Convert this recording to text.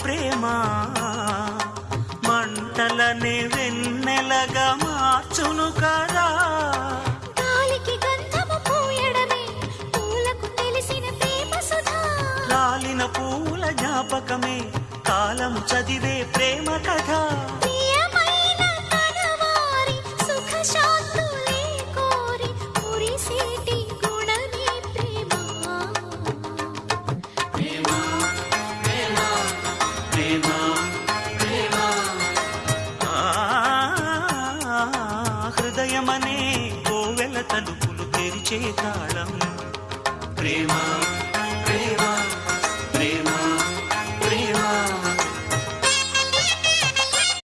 ప్రేమ మంటలనే వెన్నెలగా మార్చును కదా. గాలికి గంధము పూయడమే పూలకు తెలిసిన ప్రేమ సుధా. రాలిన పూల జ్ఞాపకమే కాలం చదివే